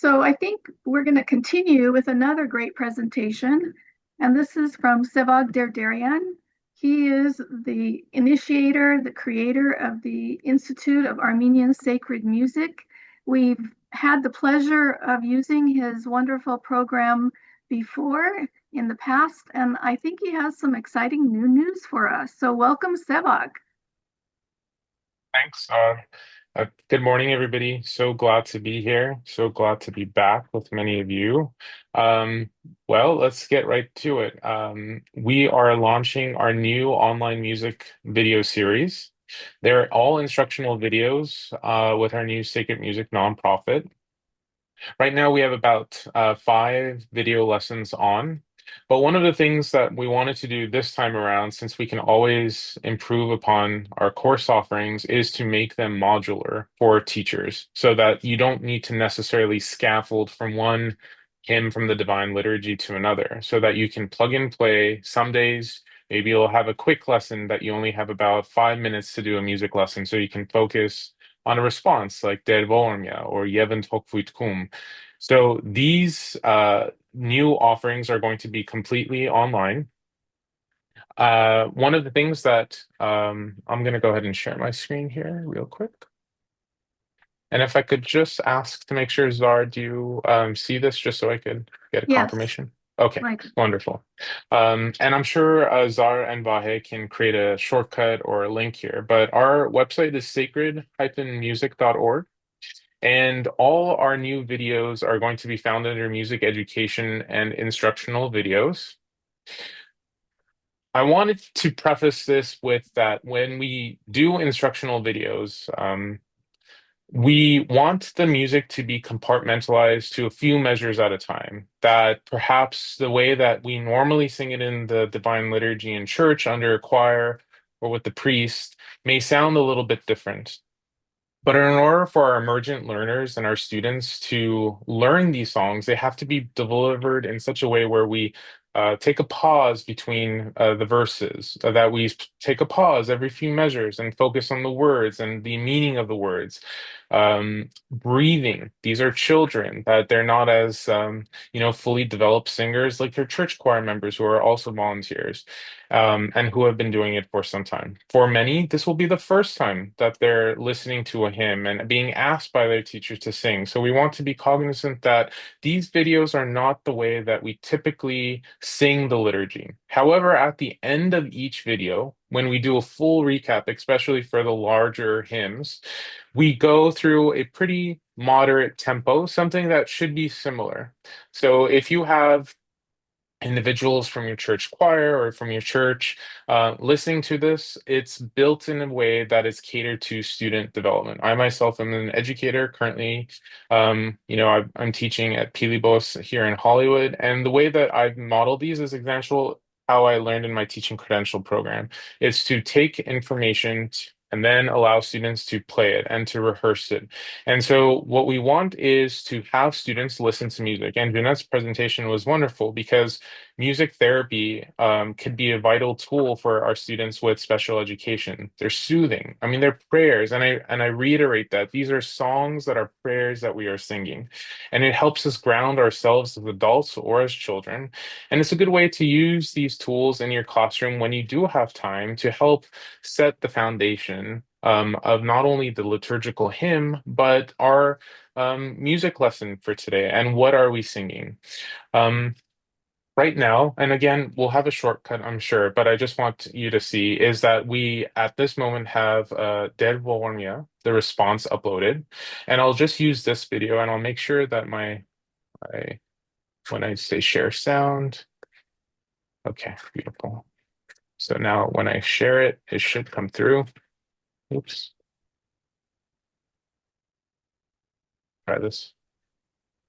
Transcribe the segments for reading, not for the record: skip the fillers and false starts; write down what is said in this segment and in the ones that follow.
So I think we're going to continue with another great presentation, and this is from Sevag Derderian. He is the initiator, the creator of the Institute of Armenian Sacred Music. We've had the pleasure of using his wonderful program before in the past, and I think he has some exciting new news for us. So welcome, Sevag. Thanks. Good morning, everybody. So glad to be here. So glad to be back with many of you. Um, well, let's get right to it. We are launching our new online music video series. They're all instructional videos with our new Sacred Music nonprofit. Right now, we have about 5 video lessons on. But one of the things that we wanted to do this time around, since we can always improve upon our course offerings, is to make them modular for teachers so that you don't need to necessarily scaffold from one hymn from the Divine Liturgy to another, so that you can plug and play. Some days, maybe you'll have a quick lesson that you only have about 5 minutes to do a music lesson, so you can focus on a response like Der Vormja or Jevent Hokvuit Kum. So these new offerings are going to be completely online. One of the things that I'm going to go ahead and share my screen here real quick. And if I could just ask to make sure, Zar, do you see this just so I could get a Yes, confirmation? Okay, Mike. wonderful. And I'm sure Zar and Vahe can create a shortcut or a link here, but our website is sacred-music.org. And all our new videos are going to be found under music education and instructional videos. I wanted to preface this with that when we do instructional videos, we want the music to be compartmentalized to a few measures at a time. That perhaps the way that we normally sing it in the Divine Liturgy in church under a choir or with the priest may sound a little bit different. But in order for our emergent learners and our students to learn these songs, they have to be delivered in such a way where we take a pause between the verses, that we take a pause every few measures and focus on the words and the meaning of the words. Breathing. These are children that they're not as fully developed singers like their church choir members who are also volunteers and who have been doing it for some time. For many, this will be the first time that they're listening to a hymn and being asked by their teacher to sing. So we want to be cognizant that these videos are not the way that we typically sing the liturgy. However, at the end of each video, when we do a full recap, especially for the larger hymns, we go through a pretty moderate tempo, something that should be similar. So if you have individuals from your church choir or from your church listening to this, it's built in a way that is catered to student development. I myself am an educator currently. I'm teaching at Pilibos here in Hollywood, and the way that I've modeled these is example how I learned in my teaching credential program. Is to take information and then allow students to play it and to rehearse it. And so what we want is to have students listen to music. And Jeanette's presentation was wonderful because music therapy could be a vital tool for our students with special education. They're soothing. I mean, they're prayers, and I reiterate that these are songs that are prayers that we are singing, and it helps us ground ourselves as adults or as children. And it's a good way to use these tools in your classroom when you do have time to help set the foundation of not only the liturgical hymn, but our music lesson for today and what are we singing. Um, Right now, and again, we'll have a shortcut, I'm sure, but I just want you to see is that we at this moment have Der Vormja, the response uploaded. And I'll just use this video and I'll make sure that my when I say share sound, okay, beautiful. So now when I share it, it should come through. Oops, try this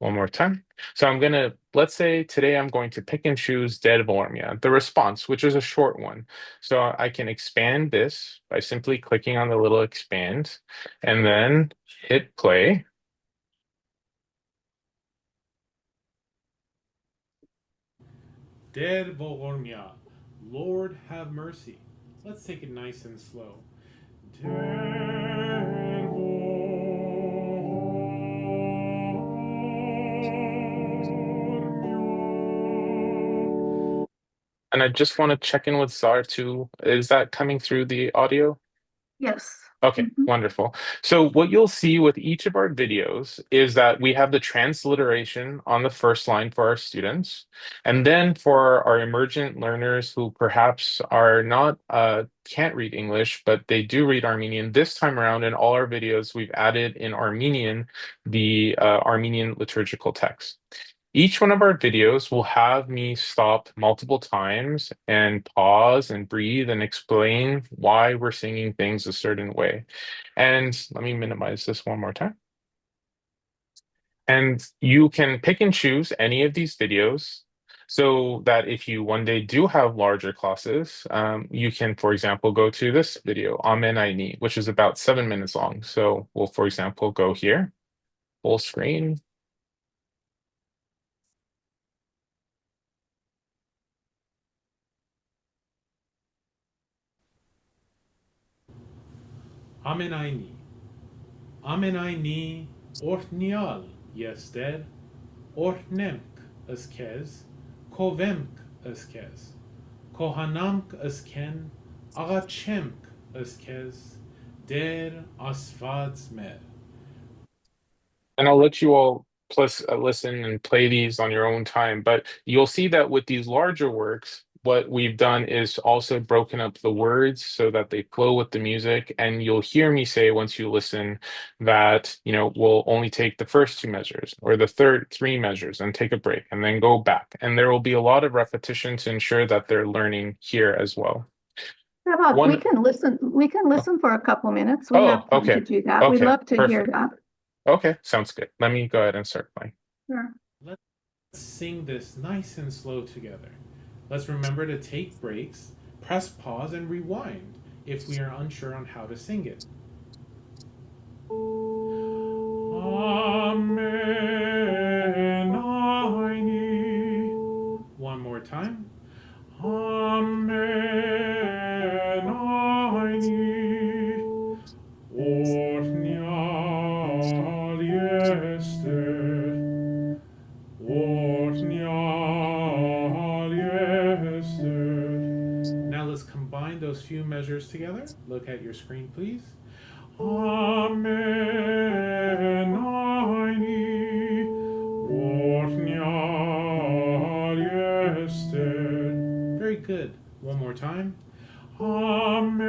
one more time. So let's say today I'm going to pick and choose Der Vormja, the response, which is a short one. So I can expand this by simply clicking on the little expand and then hit play. Der Vormja, Lord have mercy. Let's take it nice and slow. Der And I just want to check in with Zar too. Is that coming through the audio? Yes. Okay, Mhm. wonderful. So what you'll see with each of our videos is that we have the transliteration on the first line for our students. And then for our emergent learners who perhaps are not can't read English, but they do read Armenian, this time around in all our videos, we've added in Armenian the Armenian liturgical text. Each one of our videos will have me stop multiple times and pause and breathe and explain why we're singing things a certain way. And let me minimize this one more time. And you can pick and choose any of these videos so that if you one day do have larger classes, you can, for example, go to this video, Amen Aini, which is about 7 minutes long. So we'll, for example, go here, full screen. Amenaini. Amenaini ortnial yester, ortnemk eskez, kovemk eskez, kohanamk esken, agachemk eskez, der asvads mer. And I'll let you all plus listen and play these on your own time. But you'll see that with these larger works, what we've done is also broken up the words so that they flow with the music. And you'll hear me say once you listen that, we'll only take the first two measures or the third three measures and take a break and then go back. And there will be a lot of repetition to ensure that they're learning here as well. How about we One, can listen, for a couple minutes. We oh, have time to okay. do that. We'd Okay, love to hear perfect. that. Okay, sounds good. Let me go ahead and start playing. Sure. Let's sing this nice and slow together. Let's remember to take breaks, press pause, and rewind if we are unsure on how to sing it. Amen. One more time. Amen. Ortnial yester. Ortnial yester. Now let's combine those few measures together. Look at your screen, please. Amen. Ortnial yester. Very good. One more time. Amen.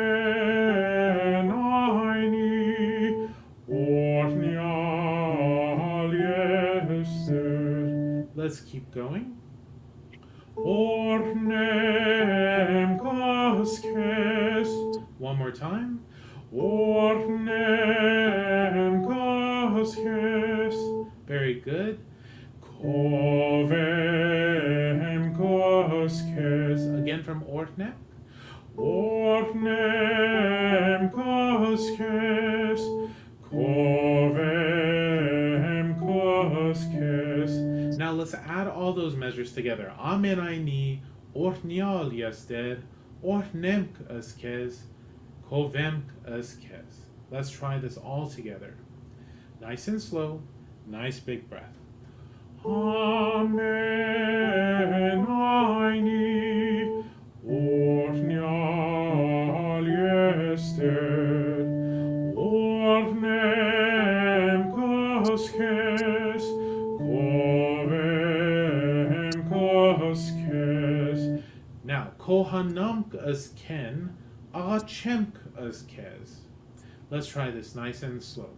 Ortnial yester. Let's keep going. Ornem koskes. One more time. Ornem koskes. Very good. Kovem koskes. Again from Ortnem. Ortnem koskes. Kovem koskes. Now let's add all those measures together. Amenaini, ortnial yester, ortnemk eskez, kovemk eskez. Let's try this all together. Nice and slow, nice big breath. Amenaini, ortnial yester, ortnem koskes, kovem koskes. Now, kohanamk asken, agachemk askez. Let's try this nice and slow.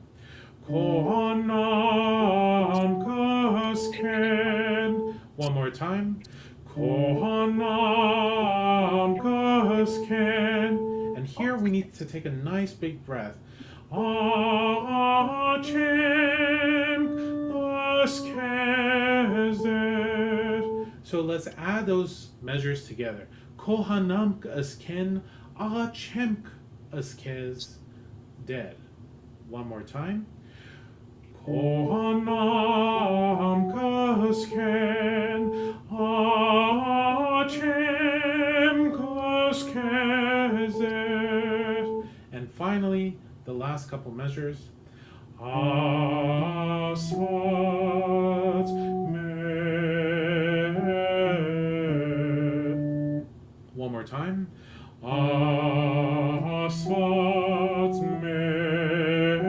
Kohanam kasken. One more time. Kohanam kasken. And here we need to take a nice big breath. Achem kaskezet. So let's add those measures together. Kohanam kasken. Achem askez. Dead. One more time. Kohanam kasken, achem kaskezet. And finally, the last couple measures. Asvat mer. Asfalt mer.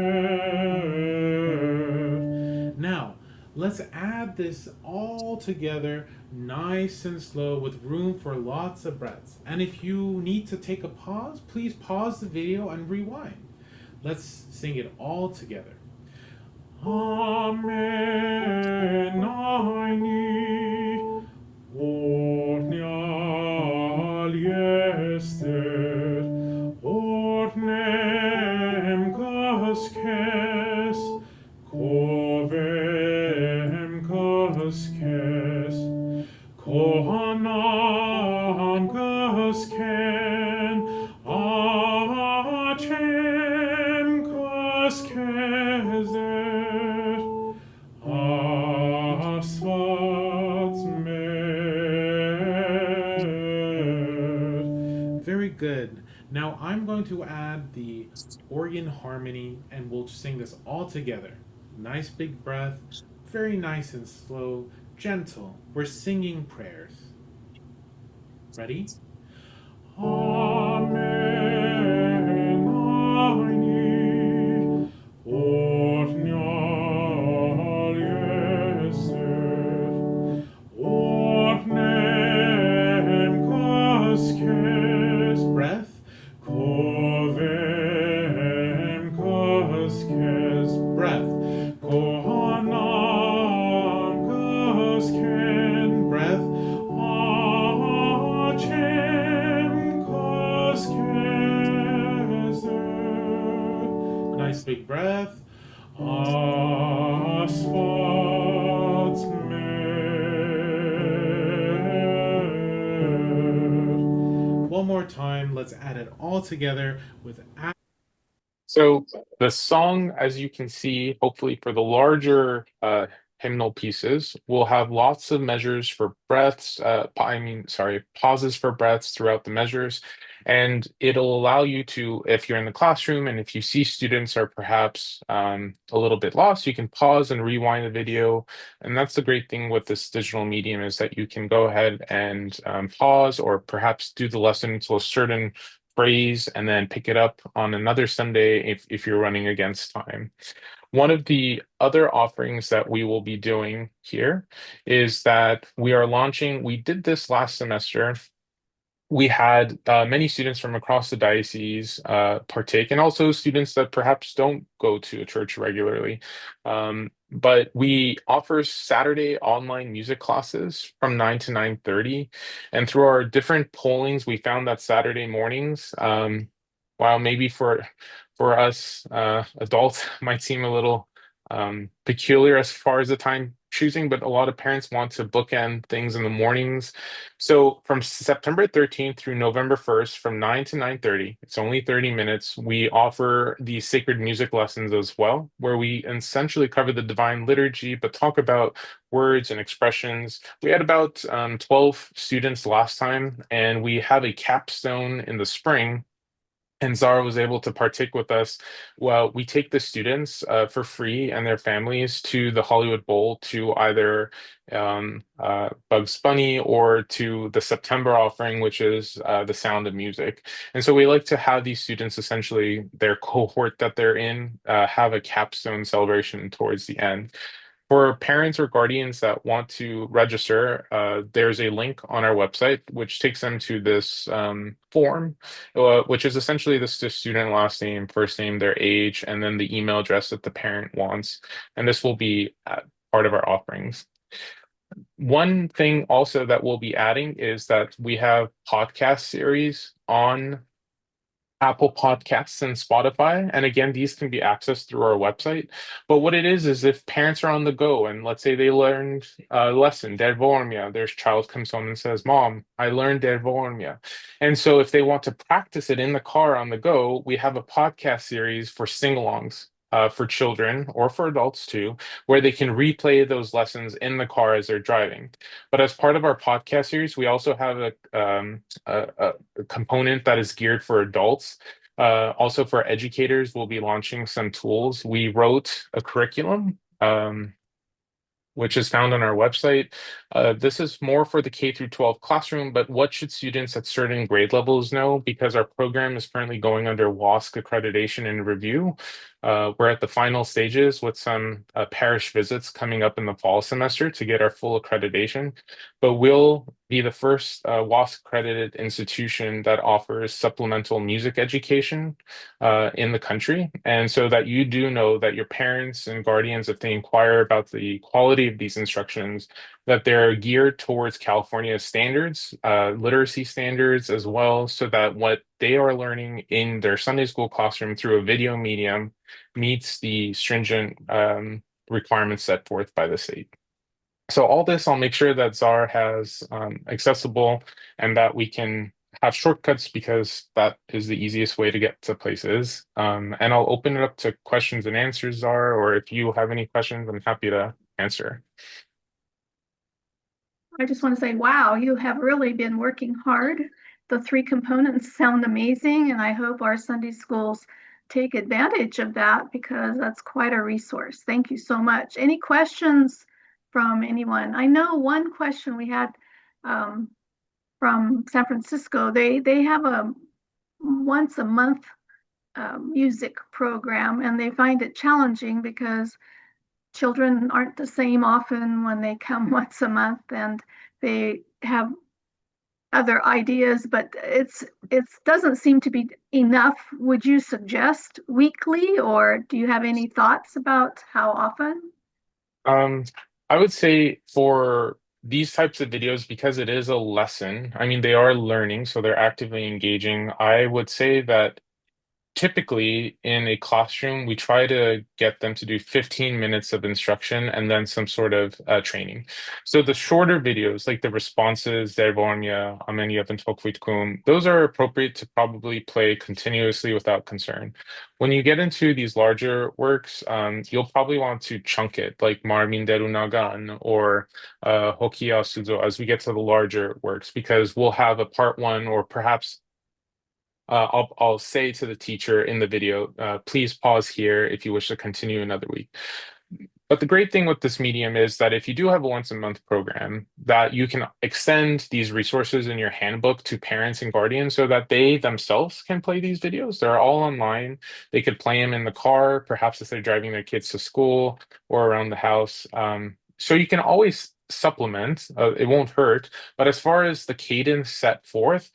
Now, let's add this all together nice and slow with room for lots of breaths. And if you need to take a pause, please pause the video and rewind. Let's sing it all together. Amen. Ornial yester, ornem kaskes, covem kaskes, kohanam kasken, achem kaskeser, asfalt very good. Now I'm going to add the organ harmony and we'll sing this all together. Nice big breath, very nice and slow, gentle. We're singing prayers. Ready? Amen. Ornial yeser, ornem kaskes. Breath. Covem kaskes. Breath. Kohanam kasken. Breath. Achem kaskeser. Nice big breath. Asfalt mer. One more time, let's add it all together with. So the song, as you can see, hopefully for the larger hymnal pieces, will have lots of measures for breaths, pauses for breaths throughout the measures. And it'll allow you to, if you're in the classroom and if you see students are perhaps a little bit lost, you can pause and rewind the video. And that's the great thing with this digital medium is that you can go ahead and pause or perhaps do the lesson until a certain phrase and then pick it up on another Sunday if you're running against time. One of the other offerings that we will be doing here is that we did this last semester. We had many students from across the diocese partake, and also students that perhaps don't go to a church regularly. But we offer Saturday online music classes from 9 to 9:30. And through our different pollings, we found that Saturday mornings, while maybe for us adults might seem a little peculiar as far as the time choosing, but a lot of parents want to bookend things in the mornings. So from September 13th through November 1st, from 9 to 9:30, it's only 30 minutes, we offer the sacred music lessons as well, where we essentially cover the divine liturgy, but talk about words and expressions. We had about 12 students last time, and we have a capstone in the spring, and Zara was able to partake with us. Well, we take the students for free and their families to the Hollywood Bowl to either Bugs Bunny or to the September offering, which is the Sound of Music. And so we like to have these students, essentially their cohort that they're in, have a capstone celebration towards the end. For parents or guardians that want to register, there's a link on our website which takes them to this form, which is essentially the student last name, first name, their age, and then the email address that the parent wants. And this will be part of our offerings. One thing also that we'll be adding is that we have podcast series on Apple Podcasts and Spotify. And again, these can be accessed through our website. But what it is if parents are on the go and let's say they learned a lesson, Der Vormia, their child comes home and says, Mom, I learned Der Vormia. And so if they want to practice it in the car on the go, we have a podcast series for sing-alongs. For children or for adults too, where they can replay those lessons in the car as they're driving. But as part of our podcast series, we also have a component that is geared for adults. Also for educators, we'll be launching some tools. We wrote a curriculum which is found on our website. This is more for the K through 12 classroom, but what should students at certain grade levels know? Because our program is currently going under WASC accreditation and review. We're at the final stages with some parish visits coming up in the fall semester to get our full accreditation. But we'll be the first WASC accredited institution that offers supplemental music education in the country. And so that you do know that your parents and guardians, if they inquire about the quality of these instructions, that they're geared towards California standards, literacy standards as well, so that what they are learning in their Sunday school classroom through a video medium meets the stringent requirements set forth by the state. So all this, I'll make sure that Czar has accessible and that we can have shortcuts because that is the easiest way to get to places. And I'll open it up to questions and answers, Czar, or if you have any questions, I'm happy to answer. I just want to say, wow, you have really been working hard. The 3 components sound amazing, and I hope our Sunday schools take advantage of that because that's quite a resource. Thank you so much. Any questions from anyone? I know one question we had from San Francisco. They have a once a month music program, and they find it challenging because children aren't the same often when they come once a month, and they have other ideas, but it doesn't seem to be enough. Would you suggest weekly, or do you have any thoughts about how often? Um, I would say for these types of videos, because it is a lesson, I mean, they are learning, so they're actively engaging. I would say that typically in a classroom, we try to get them to do 15 minutes of instruction and then some sort of training. So the shorter videos, like the responses, Dervonya, Amenya, and Tokvitkum, those are appropriate to probably play continuously without concern. When you get into these larger works, you'll probably want to chunk it, like Marmin Derunagan or Hokia Suzo, as we get to the larger works, because we'll have a part one or perhaps I'll say to the teacher in the video, please pause here if you wish to continue another week. But the great thing with this medium is that if you do have a once a month program, that you can extend these resources in your handbook to parents and guardians so that they themselves can play these videos. They're all online. They could play them in the car, perhaps if they're driving their kids to school or around the house. So you can always supplement, it won't hurt. But as far as the cadence set forth,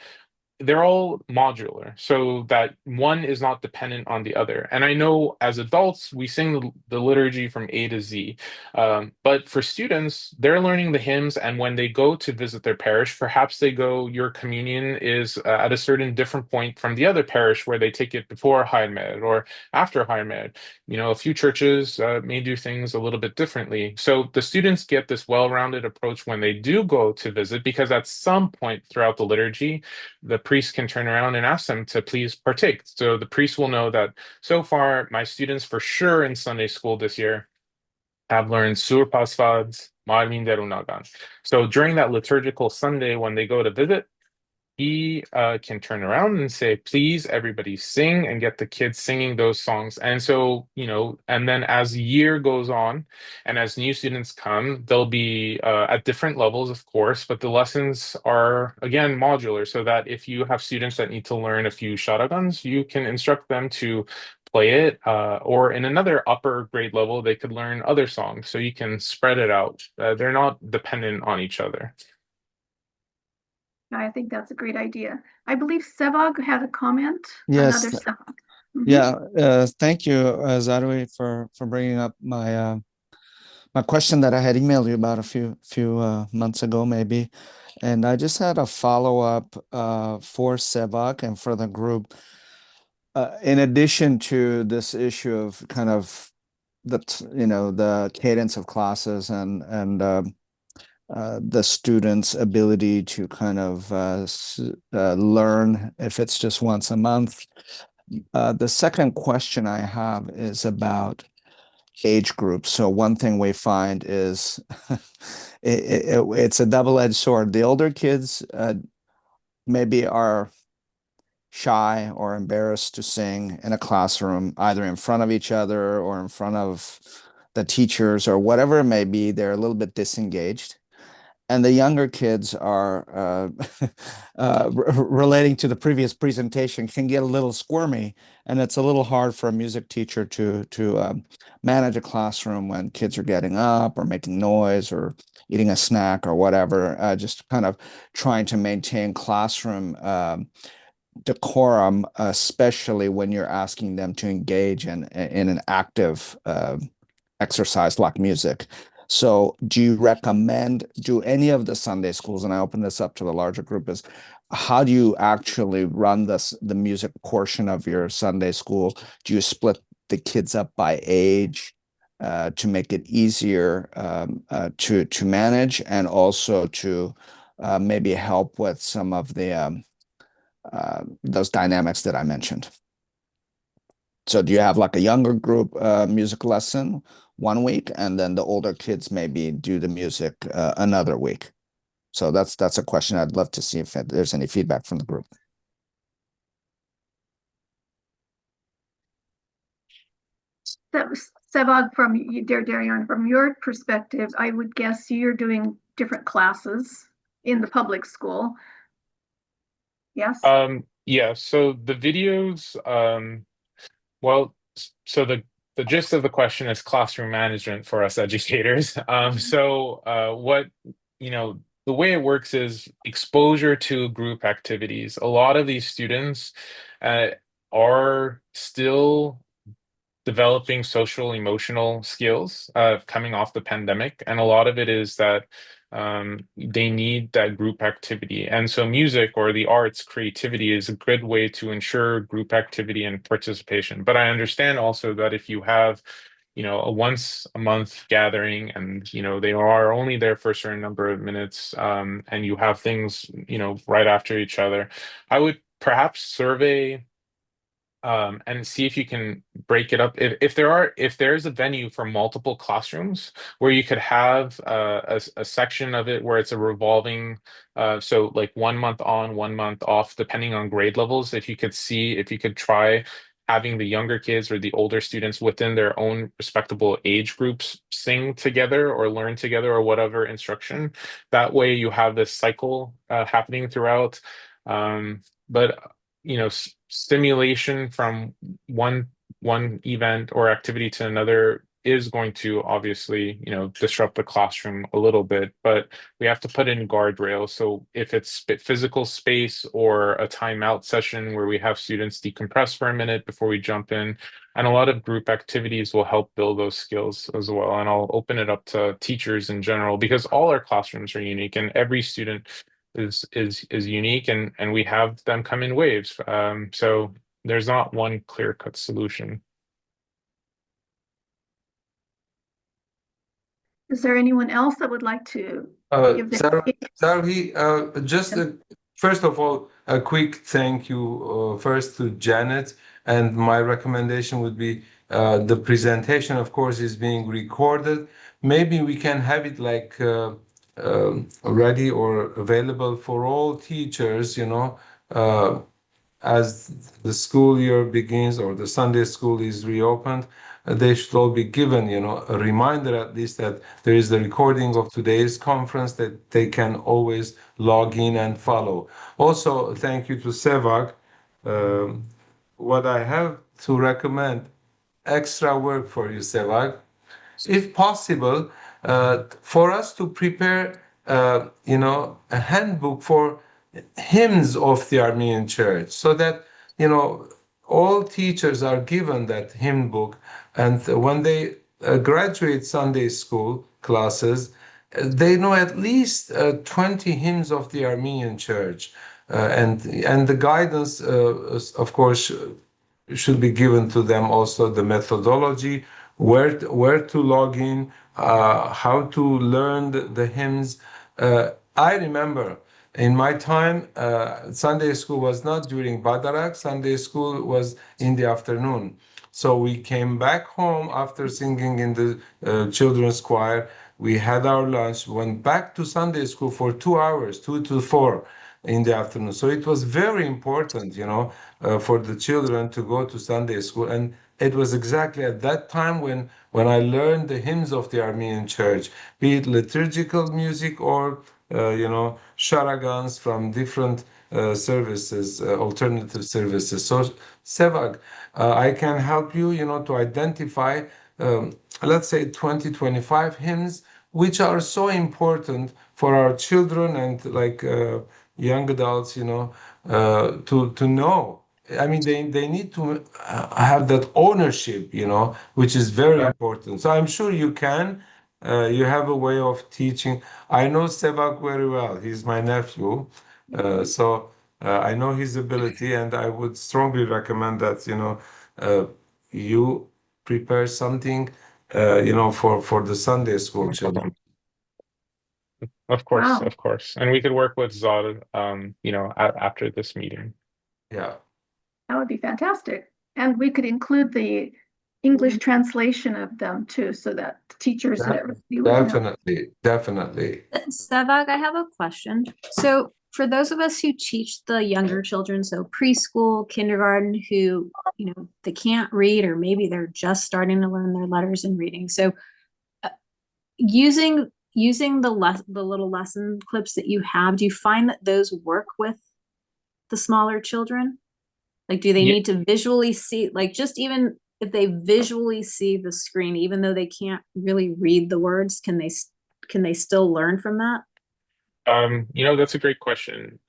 they're all modular so that one is not dependent on the other. And I know as adults, we sing the liturgy from A to Z. But for students, they're learning the hymns. And when they go to visit their parish, perhaps they go, your communion is at a certain different point from the other parish where they take it before High Med or after High Med. You know, a few churches may do things a little bit differently. So the students get this well-rounded approach when they do go to visit, because at some point throughout the liturgy, the priest can turn around and ask them to please partake. So the priest will know that so far, my students for sure in Sunday school this year have learned Sur Pasvads, Marmin Derunagan. So during that liturgical Sunday, when they go to visit, he can turn around and say, please, everybody sing, and get the kids singing those songs. And so, you know, and then as the year goes on and as new students come, they'll be at different levels, of course, but the lessons are, again, modular, so that if you have students that need to learn a few shotguns, you can instruct them to play it, or in another upper grade level, they could learn other songs. So you can spread it out. They're not dependent on each other. I think that's a great idea. I believe Sevag had a comment. Yes. Another Sevag. Yeah. Thank you, Zarui, for bringing up my my question that I had emailed you about a few months ago, maybe. And I just had a follow-up for Sevak and for the group. In addition to this issue of kind of the cadence of classes and the student's ability to kind of learn if it's just once a month. The second question I have is about age groups. So one thing we find is it's a double-edged sword. The older kids maybe are shy or embarrassed to sing in a classroom, either in front of each other or in front of the teachers or whatever it may be, they're a little bit disengaged. And the younger kids are relating to the previous presentation can get a little squirmy, and it's a little hard for a music teacher to manage a classroom when kids are getting up or making noise or eating a snack or whatever. Just kind of trying to maintain classroom decorum, especially when you're asking them to engage in an active exercise like music. So do you recommend, do any of the Sunday schools, and I open this up to the larger group, is how do you actually run the music portion of your Sunday school? Do you split the kids up by age to make it easier to manage, and also to maybe help with some of the those dynamics that I mentioned? So do you have like a younger group music lesson one week, and then the older kids maybe do the music another week? So that's a question I'd love to see if there's any feedback from the group. Sevag, Darian, from your perspective, I would guess you're doing different classes in the public school. Yes? Yeah, so the videos, well, so the gist of the question is classroom management for us educators. So what, the way it works is exposure to group activities. A lot of these students uh, are still developing social emotional skills coming off the pandemic, and a lot of it is that they need that group activity. And so music or the arts, creativity is a good way to ensure group activity and participation. But I understand also that if you have a once a month gathering, and they are only there for a certain number of minutes, and you have things right after each other, I would perhaps survey and see if you can break it up. If there's a venue for multiple classrooms where you could have a section of it where it's a revolving, so like 1 month on, 1 month off, depending on grade levels. If you could try having the younger kids or the older students within their own respectable age groups sing together or learn together or whatever instruction. That way you have this cycle happening throughout. But stimulation from one event or activity to another is going to obviously disrupt the classroom a little bit, but we have to put in guardrails. So if it's physical space or a timeout session where we have students decompress for a minute before we jump in, and a lot of group activities will help build those skills as well. And I'll open it up to teachers in general, because all our classrooms are unique and every student is unique, and we have them come in waves. So there's not one clear-cut solution. Is there anyone else that would like to give their Sarvi, first of all, a quick thank you first to Janet, and my recommendation would be the presentation, of course, is being recorded. Maybe we can have it like ready or available for all teachers, as the school year begins or the Sunday school is reopened. They should all be given, a reminder at least that there is the recording of today's conference that they can always log in and follow. Also, thank you to Sevag. What I have to recommend, extra work for you, Sevag, if possible, for us to prepare, a handbook for hymns of the Armenian Church, so that all teachers are given that hymn book, and when they graduate Sunday school classes, they know at least 20 hymns of the Armenian Church, and the guidance, of course, should be given to them, also the methodology, where to log in, how to learn the hymns. I remember in my time, Sunday school was not during Badarak. Sunday school was in the afternoon. So we came back home after singing in the children's choir. We had our lunch, went back to Sunday school for 2 hours, 2 to 4. in the afternoon. So it was very important, for the children to go to Sunday school. And it was exactly at that time when I learned the hymns of the Armenian Church, be it liturgical music or charagans from different services, alternative services. So, Sevag, I can help you, to identify, let's say, 2025 hymns which are so important for our children and like young adults, to know. I mean, they need to have that ownership, which is very important. So I'm sure you can. You have a way of teaching. I know Sevak very well. He's my nephew. So I know his ability, and I would strongly recommend that, you prepare something, for the Sunday school children. Of course, Wow, of course. And we could work with Zod, after this meeting. Yeah. that would be fantastic. And we could include the English translation of them too, so that teachers and everybody would know. Definitely, definitely. Sevag, I have a question. So for those of us who teach the younger children, so preschool, kindergarten, who, they can't read, or maybe they're just starting to learn their letters and reading. So using the little lesson clips that you have, do you find that those work with the smaller children? Like, do they Yeah. need to visually see, like, just even if they visually see the screen, even though they can't really read the words, can they still learn from that? That's a great question.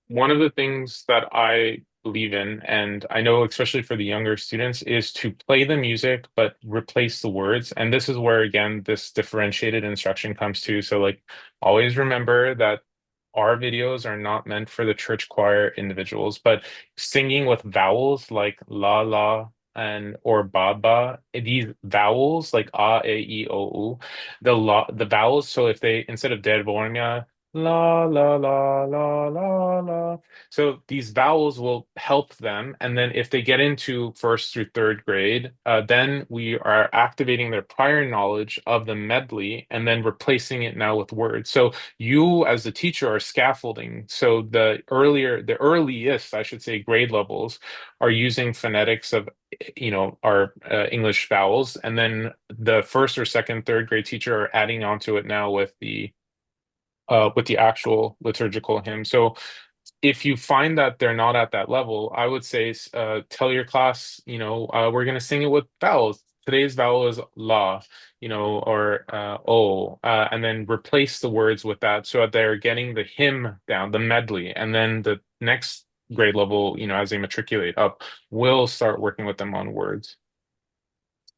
One of the things that I believe in, and I know especially for the younger students, is to play the music but replace the words. And this is where, again, this differentiated instruction comes to. So, like, always remember that our videos are not meant for the church choir individuals, but singing with vowels like la la and or ba ba, these vowels like a, e, I, o, u, the vowels. So if they, instead of dead vormia, la la la la la la, so these vowels will help them. And then if they get into first through third grade, then we are activating their prior knowledge of the medley and then replacing it now with words. So you as the teacher are scaffolding. So the earliest, I should say, grade levels are using phonetics of, our English vowels, and then the first or second, third grade teacher are adding onto it now with the actual liturgical hymn. So if you find that they're not at that level, I would say, tell your class, we're going to sing it with vowels. Today's vowel is la, or o, and then replace the words with that so that they're getting the hymn down, the medley. And then the next grade level, as they matriculate up, we'll start working with them on words.